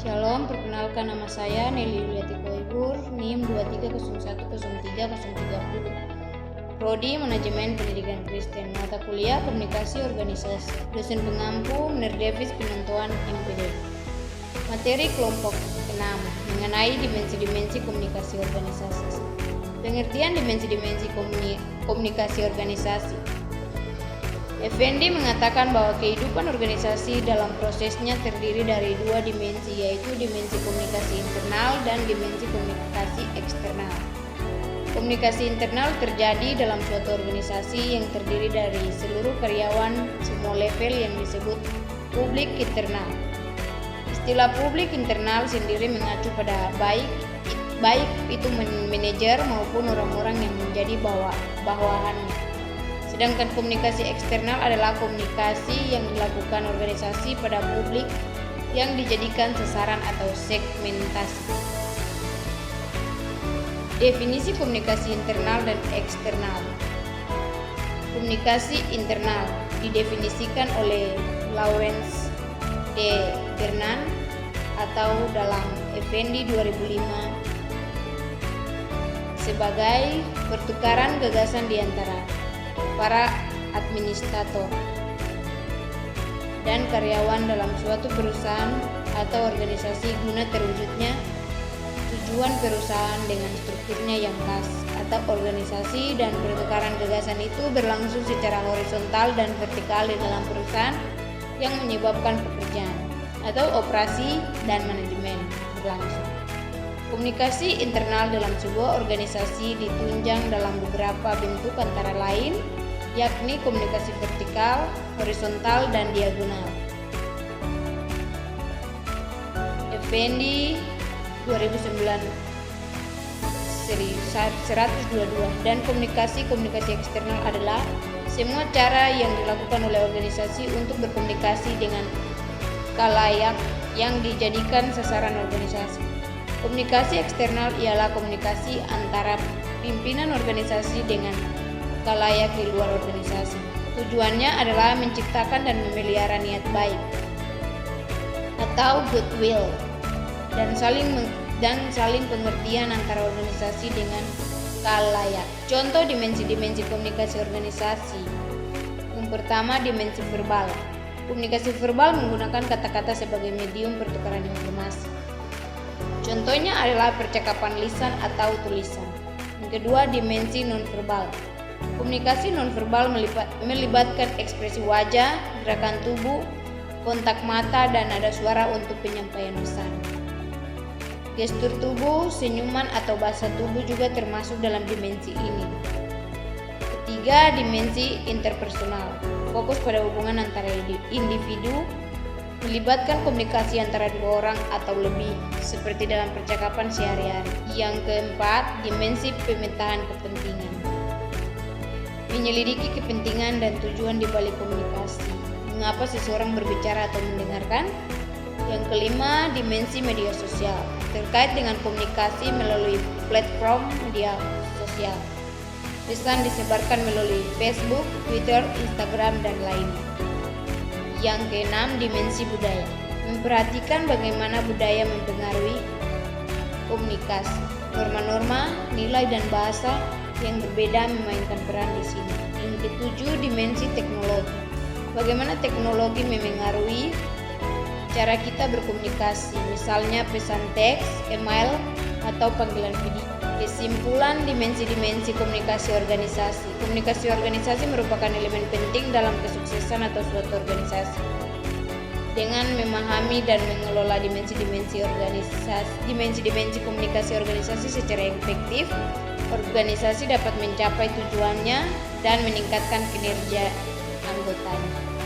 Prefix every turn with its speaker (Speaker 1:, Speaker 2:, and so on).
Speaker 1: Shalom, perkenalkan nama saya Nelly Yuliati Koibur, NIM 23010330, Prodi Manajemen Pendidikan Kristen, mata kuliah Komunikasi Organisasi, dosen pengampu Menir Davis Penentuan MPD. Materi kelompok 6 mengenai dimensi-dimensi komunikasi organisasi. Pengertian dimensi-dimensi komunikasi organisasi. Effendi mengatakan bahwa kehidupan organisasi dalam prosesnya terdiri dari dua dimensi, yaitu dimensi komunikasi internal dan dimensi komunikasi eksternal. Komunikasi internal terjadi dalam suatu organisasi yang terdiri dari seluruh karyawan semua level yang disebut publik internal. Istilah publik internal sendiri mengacu pada baik itu manajer maupun orang-orang yang menjadi bawahannya. Sedangkan komunikasi eksternal adalah komunikasi yang dilakukan organisasi pada publik yang dijadikan sasaran atau segmentasi. Definisi komunikasi internal dan eksternal. Komunikasi internal didefinisikan oleh Lawrence D. Bernan atau dalam Effendi 2005 sebagai pertukaran gagasan di antara para administrator dan karyawan dalam suatu perusahaan atau organisasi guna terwujudnya tujuan perusahaan dengan strukturnya yang khas atau organisasi, dan pertukaran gagasan itu berlangsung secara horizontal dan vertikal di dalam perusahaan yang menyebabkan pekerjaan atau operasi dan manajemen berlangsung. Komunikasi internal dalam sebuah organisasi ditunjang dalam beberapa bentuk antara lain, yakni komunikasi vertikal, horizontal, dan diagonal. Effendi 2009 seri 122. Dan komunikasi eksternal adalah semua cara yang dilakukan oleh organisasi untuk berkomunikasi dengan khalayak yang dijadikan sasaran organisasi. Komunikasi eksternal ialah komunikasi antara pimpinan organisasi dengan khalayak di luar organisasi. Tujuannya adalah menciptakan dan memelihara niat baik atau goodwill dan saling pengertian antara organisasi dengan khalayak. Contoh dimensi-dimensi komunikasi organisasi. Yang pertama, dimensi verbal. Komunikasi verbal menggunakan kata-kata sebagai medium pertukaran informasi. Contohnya adalah percakapan lisan atau tulisan. Yang kedua, dimensi nonverbal. Komunikasi nonverbal melibatkan ekspresi wajah, gerakan tubuh, kontak mata, dan nada suara untuk penyampaian pesan. Gestur tubuh, senyuman, atau bahasa tubuh juga termasuk dalam dimensi ini. Ketiga, dimensi interpersonal. Fokus pada hubungan antara individu, melibatkan komunikasi antara dua orang atau lebih, seperti dalam percakapan sehari-hari. Yang keempat, dimensi pemetaan kepentingan. Menyelidiki kepentingan dan tujuan di balik komunikasi. Mengapa seseorang berbicara atau mendengarkan? Yang kelima, dimensi media sosial. Terkait dengan komunikasi melalui platform media sosial. Pesan disebarkan melalui Facebook, Twitter, Instagram, dan lainnya. Yang keenam, dimensi budaya. Memperhatikan bagaimana budaya mempengaruhi komunikasi. Norma-norma, nilai, dan bahasa yang berbeda memainkan peran di sini. Yang ketujuh, dimensi teknologi. Bagaimana teknologi memengaruhi cara kita berkomunikasi, misalnya pesan teks, email, atau panggilan video. Kesimpulan dimensi-dimensi komunikasi organisasi. Komunikasi organisasi merupakan elemen penting dalam kesuksesan atau suatu organisasi. Dengan memahami dan mengelola dimensi-dimensi komunikasi organisasi secara efektif, organisasi dapat mencapai tujuannya dan meningkatkan kinerja anggotanya.